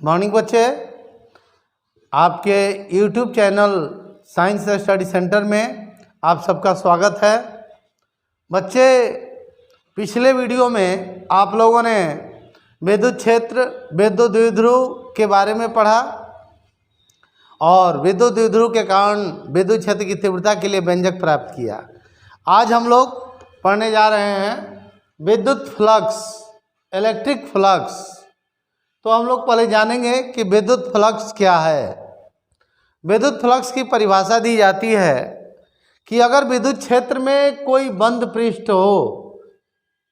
Morning बच्चे, आपके YouTube channel science study centre में आप सबका स्वागत है। बच्चे, पिछले वीडियो में आप लोगों ने विद्युत क्षेत्र, विद्युत द्विध्रुव के बारे में पढ़ा और विद्युत द्विध्रुव के कारण विद्युत क्षेत्र की तीव्रता के लिए व्यंजक प्राप्त किया। आज हम लोग पढ़ने जा रहे हैं विद्युत फ्लक्स, इलेक्ट्रिक फ्लक्स। तो हम लोग पहले जानेंगे कि विद्युत फ्लक्स क्या है। विद्युत फ्लक्स की परिभाषा दी जाती है कि अगर विद्युत क्षेत्र में कोई बंद पृष्ठ हो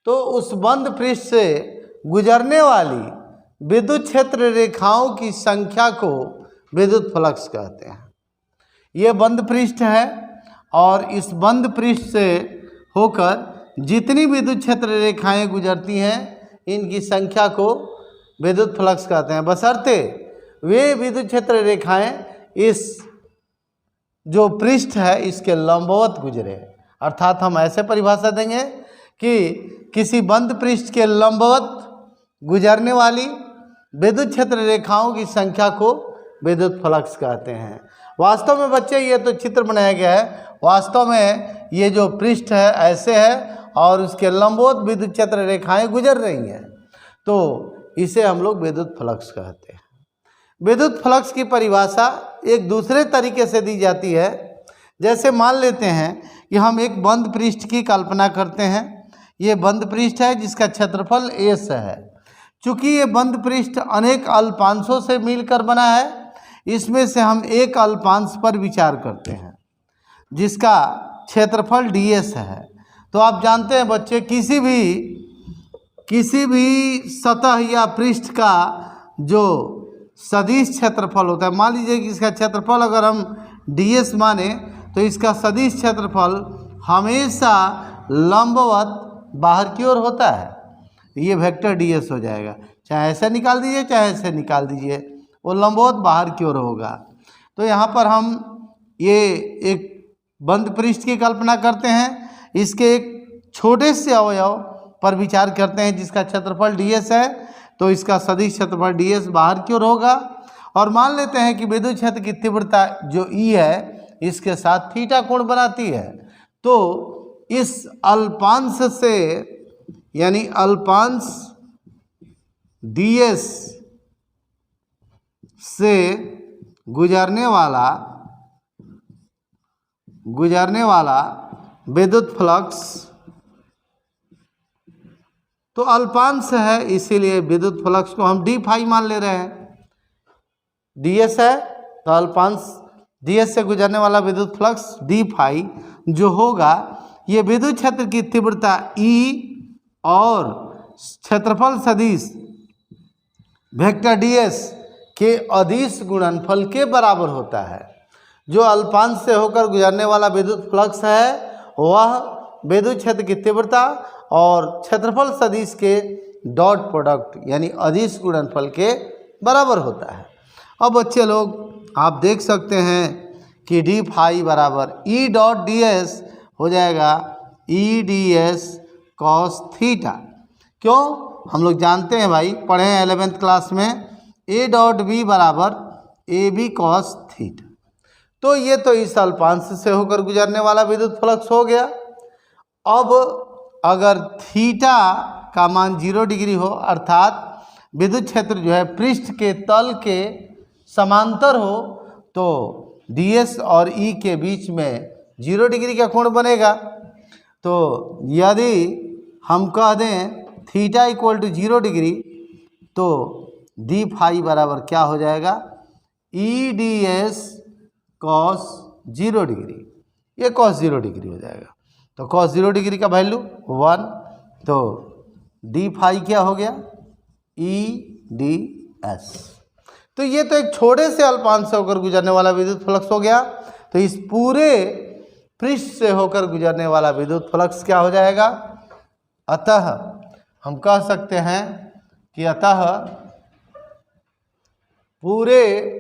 तो उस बंद पृष्ठ से गुजरने वाली विद्युत क्षेत्र रेखाओं की संख्या को विद्युत फ्लक्स कहते हैं। ये बंद पृष्ठ है और इस बंद पृष्ठ से होकर जितनी विद्युत क्षेत्र रेखाएं गुजरती हैं इनकी संख्या को विद्युत फ्लक्स कहते हैं, बशर्ते वे विद्युत क्षेत्र रेखाएं इस जो पृष्ठ है इसके लंबवत गुजरे। अर्थात हम ऐसे परिभाषा देंगे कि किसी बंद पृष्ठ के लंबवत गुजरने वाली विद्युत क्षेत्र रेखाओं की संख्या को विद्युत फ्लक्स कहते हैं। वास्तव में बच्चे ये तो चित्र बनाया गया है, वास्तव में ये जो पृष्ठ है ऐसे है और उसके लंबवत विद्युत क्षेत्र रेखाएं गुजर रही हैं, तो इसे हम लोग विद्युत फ्लक्स कहते हैं। विद्युत फ्लक्स की परिभाषा एक दूसरे तरीके से दी जाती है। जैसे मान लेते हैं कि हम एक बंद पृष्ठ की कल्पना करते हैं। ये बंद पृष्ठ है जिसका क्षेत्रफल S है। चूँकि ये बंद पृष्ठ अनेक अल्पांशों से मिलकर बना है, इसमें से हम एक अल्पांश पर विचार करते हैं जिसका क्षेत्रफल ds है। तो आप जानते हैं बच्चे, किसी भी सतह या पृष्ठ का जो सदिश क्षेत्रफल होता है, मान लीजिए कि इसका क्षेत्रफल अगर हम ds माने तो इसका सदिश क्षेत्रफल हमेशा लंबवत बाहर की ओर होता है। ये वेक्टर ds हो जाएगा, चाहे ऐसे निकाल दीजिए चाहे ऐसे निकाल दीजिए, वो लंबवत बाहर की ओर होगा। तो यहाँ पर हम ये एक बंद पृष्ठ की कल्पना करते हैं, इसके एक छोटे से अवयव पर विचार करते हैं जिसका क्षेत्रफल ds है, तो इसका सदिश क्षेत्रफल ds बाहर की ओर होगा। और मान लेते हैं कि विद्युत क्षेत्र की तीव्रता जो E है इसके साथ थीटा कोण बनाती है। तो इस अल्पांश से यानी अल्पांश ds से गुजरने वाला विद्युत फ्लक्स, तो अल्पांश है इसीलिए विद्युत फ्लक्स को हम डी फाई मान ले रहे हैं। ds है तो अल्पांश ds से गुजरने वाला विद्युत फ्लक्स डी फाई जो होगा, ये विद्युत क्षेत्र की तीव्रता E और क्षेत्रफल सदिश वेक्टर ds के अदिश गुणनफल के बराबर होता है। जो अल्पांश से होकर गुजरने वाला विद्युत फ्लक्स है वह विद्युत क्षेत्र की तीव्रता और क्षेत्रफल सदिश के डॉट प्रोडक्ट यानी अदिश गुणनफल के बराबर होता है। अब बच्चे लोग आप देख सकते हैं कि डी फाई बराबर E डॉट ds हो जाएगा E ds कॉस थीटा। क्यों? हम लोग जानते हैं भाई, पढ़े हैं 11th क्लास में, A डॉट B बराबर AB कॉस थीटा। तो ये तो इस अल्पांश से होकर गुजरने वाला विद्युत फ्लक्स हो गया। अब अगर थीटा का मान 0 डिग्री हो, अर्थात विद्युत क्षेत्र जो है पृष्ठ के तल के समांतर हो, तो ds और E के बीच में 0 डिग्री का कोण बनेगा। तो यदि हम कह दें थीटा इक्वल टू 0 डिग्री, तो डी फाई बराबर क्या हो जाएगा? E ds cos 0 degree. ये कॉस 0 डिग्री हो जाएगा। तो कॉस 0 डिग्री का वैल्यू 1, तो डी फाई क्या हो गया? E ds। तो ये तो एक छोटे से अल्पांश से होकर गुजरने वाला विद्युत फ्लक्स हो गया। तो इस पूरे पृष्ठ से होकर गुजरने वाला विद्युत फ्लक्स क्या हो जाएगा? अतः हम कह सकते हैं कि अतः पूरे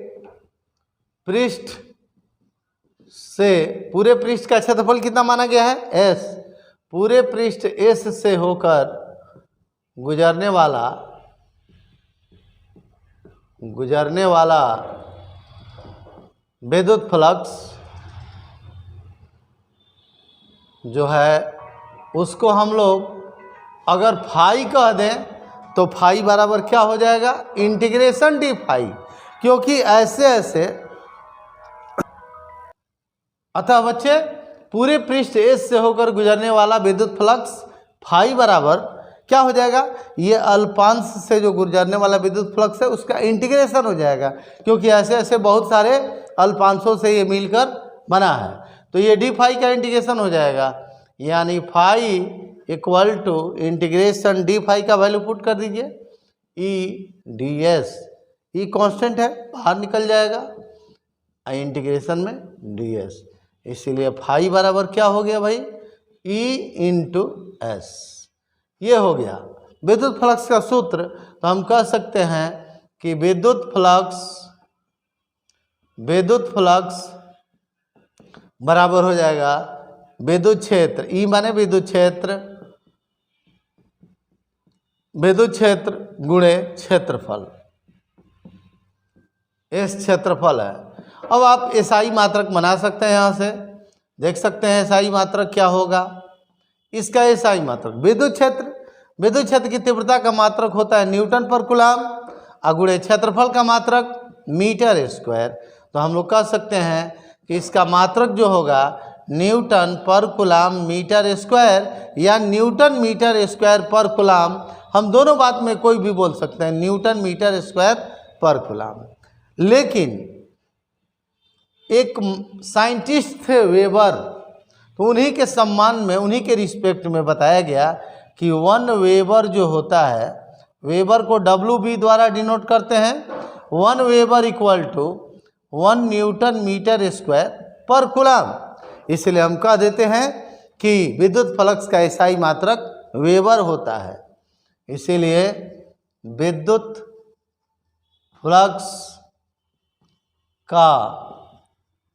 पृष्ठ का क्षेत्रफल कितना माना गया है? S। पूरे पृष्ठ S से होकर गुजरने वाला गुजरने वाला विद्युत फ्लक्स जो है उसको हम लोग अगर फाई कह दें तो फाई बराबर क्या हो जाएगा, इंटीग्रेशन डी फाई, क्योंकि ऐसे ऐसे। अतः बच्चे पूरे पृष्ठ एस से होकर गुजरने वाला विद्युत फ्लक्स फाई बराबर क्या हो जाएगा, ये अल्पांश से जो गुजरने वाला विद्युत फ्लक्स है उसका इंटीग्रेशन हो जाएगा, क्योंकि ऐसे ऐसे बहुत सारे अल्पांशों से ये मिलकर बना है। तो ये डी फाई का इंटीग्रेशन हो जाएगा, यानी phi equal to integration d phi का वैल्यू पुट कर दीजिए, E d s, E constant है बाहर निकल जाएगा, इंटीग्रेशन में डी एस, इसीलिए फाई बराबर क्या हो गया भाई, ई इंटू एस। ये हो गया विद्युत फ्लक्स का सूत्र। तो हम कह सकते हैं कि विद्युत फ्लक्स बराबर हो जाएगा विद्युत क्षेत्र, ई माने विद्युत क्षेत्र गुणे क्षेत्रफल, एस क्षेत्रफल है। अब आप एसआई मात्रक बना सकते हैं, यहाँ से देख सकते हैं एसआई मात्रक क्या होगा। इसका एसआई मात्रक विद्युत क्षेत्र की तीव्रता का मात्रक होता है न्यूटन पर कूलाम, गुणे क्षेत्रफल का मात्रक मीटर स्क्वायर। तो हम लोग कह सकते हैं कि इसका मात्रक जो होगा न्यूटन पर कूलाम मीटर स्क्वायर या न्यूटन मीटर स्क्वायर पर कूलाम, हम दोनों बात में कोई भी बोल सकते हैं, न्यूटन मीटर स्क्वायर पर कूलाम। लेकिन एक साइंटिस्ट थे वेबर, तो उन्हीं के सम्मान में, उन्हीं के रिस्पेक्ट में बताया गया कि 1 वेबर जो होता है, वेबर को WB द्वारा डिनोट करते हैं, 1 weber equal to 1 newton metre square पर कूलाम। इसलिए हम कह देते हैं कि विद्युत फ्लक्स का एसआई मात्रक वेबर होता है, इसीलिए विद्युत फ्लक्स का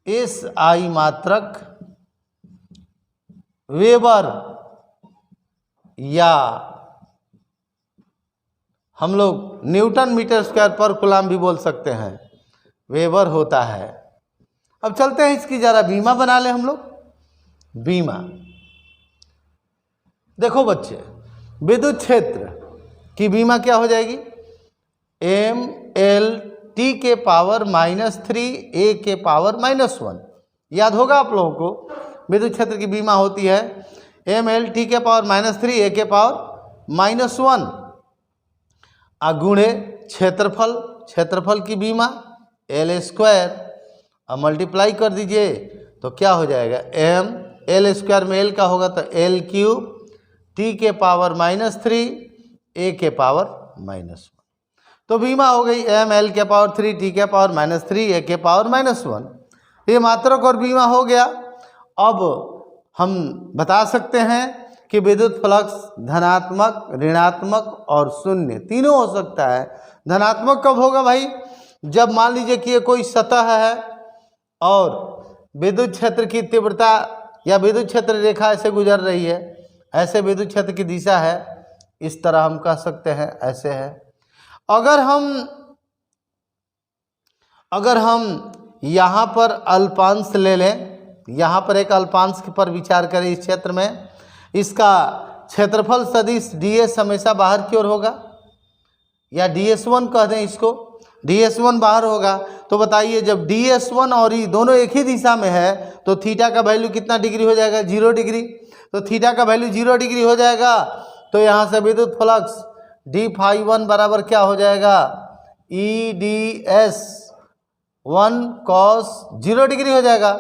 एसआई मात्रक वेबर, या हम लोग न्यूटन मीटर स्क्वायर पर कूलाम भी बोल सकते हैं, वेबर होता है। अब चलते हैं इसकी जरा बीमा बना लें हम लोग। बीमा देखो बच्चे, विद्युत क्षेत्र की बीमा क्या हो जाएगी, ML T के पावर -3 A के पावर -1। याद होगा आप लोगों को, विद्युत क्षेत्र की बीमा होती है ML T के पावर -3 A के पावर -1 गुणे क्षेत्रफल की बीमा L स्क्वायर, अब मल्टीप्लाई कर दीजिए तो क्या हो जाएगा, M L स्क्वायर में L का होगा तो L क्यूब T के पावर -3 A के पावर -1। तो बीमा हो गई M L के पावर 3 T के पावर -3 A के पावर -1। ये मात्रक और बीमा हो गया। अब हम बता सकते हैं कि विद्युत फ्लक्स धनात्मक, ऋणात्मक और शून्य तीनों हो सकता है। धनात्मक कब होगा भाई, जब मान लीजिए कि ये कोई सतह है और विद्युत क्षेत्र की तीव्रता या विद्युत क्षेत्र रेखा ऐसे गुजर रही है, ऐसे विद्युत क्षेत्र की दिशा है, इस तरह हम कह सकते हैं ऐसे है। अगर हम यहाँ पर अल्पांश ले लें, यहाँ पर एक अल्पांश पर विचार करें, इस क्षेत्र में इसका क्षेत्रफल सदिश ds हमेशा बाहर की ओर होगा, या ds1 कह दें इसको, ds1 बाहर होगा। तो बताइए जब ds1 और ई दोनों एक ही दिशा में है तो थीटा का वैल्यू कितना डिग्री हो जाएगा, 0 डिग्री। तो थीटा का वैल्यू 0 डिग्री हो जाएगा, तो यहाँ से विद्युत फ्लक्स d∅1 बराबर क्या हो जाएगा, EDS 1 cos 0 डिग्री हो जाएगा।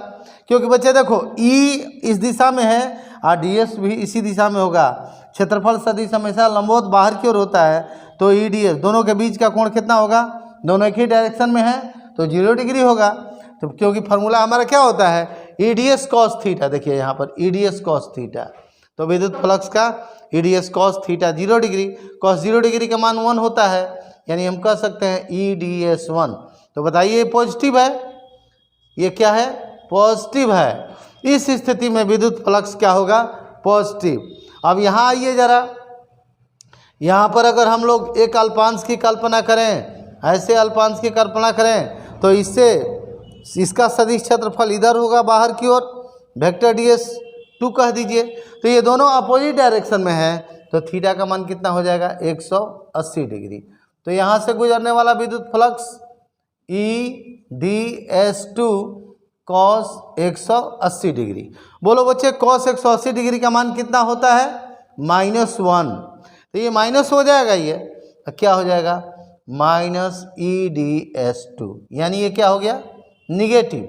क्योंकि बच्चे देखो E इस दिशा में है और DS भी इसी दिशा में होगा। क्षेत्रफल सदिश हमेशा लंबवत बाहर की ओर होता है, तो EDS दोनों के बीच का कोण कितना होगा, दोनों एक ही डायरेक्शन में है तो 0 डिग्री होगा। तो क्योंकि फार्मूला हमारा क्या होता है, EDS cos थीटा, देखिए यहाँ पर EDS cos थीटा, तो विद्युत फ्लक्स का EDS cos theta 0 degree, cos 0 degree का मान 1 होता है, यानी हम कह सकते हैं EDS 1। तो बताइए पॉजिटिव है, ये क्या है, पॉजिटिव है। इस स्थिति में विद्युत फ्लक्स क्या होगा, पॉजिटिव। अब यहाँ आइए जरा, यहाँ पर अगर हम लोग एक अल्पांश की कल्पना करें ऐसे अल्पांश की कल्पना करें तो इससे इसका सदिश क्षेत्रफल इधर होगा बाहर की ओर, वेक्टर ds 2 कह दीजिए। तो ये दोनों अपोजिट डायरेक्शन में है तो थीटा का मान कितना हो जाएगा 180 डिग्री। तो यहाँ से गुजरने वाला विद्युत फ्लक्स EDS2 cos 180 डिग्री। बोलो बच्चे cos 180 डिग्री का मान कितना होता है -1। तो ये माइनस हो जाएगा, ये तो क्या हो जाएगा -EDS2, यानी ये क्या हो गया निगेटिव।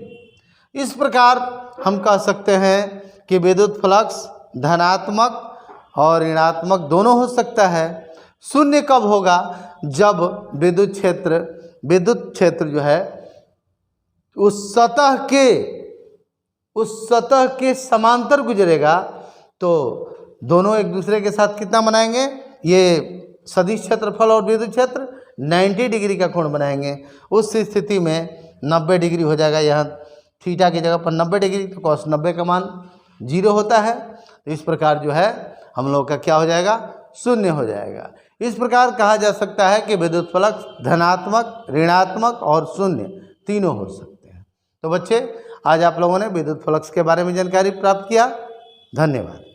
इस प्रकार हम कह सकते हैं कि विद्युत फ्लक्स धनात्मक और ऋणात्मक दोनों हो सकता है। शून्य कब होगा, जब विद्युत क्षेत्र जो है उस सतह के समांतर गुजरेगा तो दोनों एक दूसरे के साथ कितना बनाएंगे, ये सदिश क्षेत्रफल और विद्युत क्षेत्र 90 डिग्री का कोण बनाएंगे। उस स्थिति में 90 डिग्री हो जाएगा, यहाँ थीटा की जगह पर 90 डिग्री, तो cos 90 का मान 0 होता है। तो इस प्रकार जो है हम लोग का क्या हो जाएगा, शून्य हो जाएगा। इस प्रकार कहा जा सकता है कि विद्युत फ्लक्स धनात्मक, ऋणात्मक और शून्य तीनों हो सकते हैं। तो बच्चे आज आप लोगों ने विद्युत फ्लक्स के बारे में जानकारी प्राप्त किया। धन्यवाद।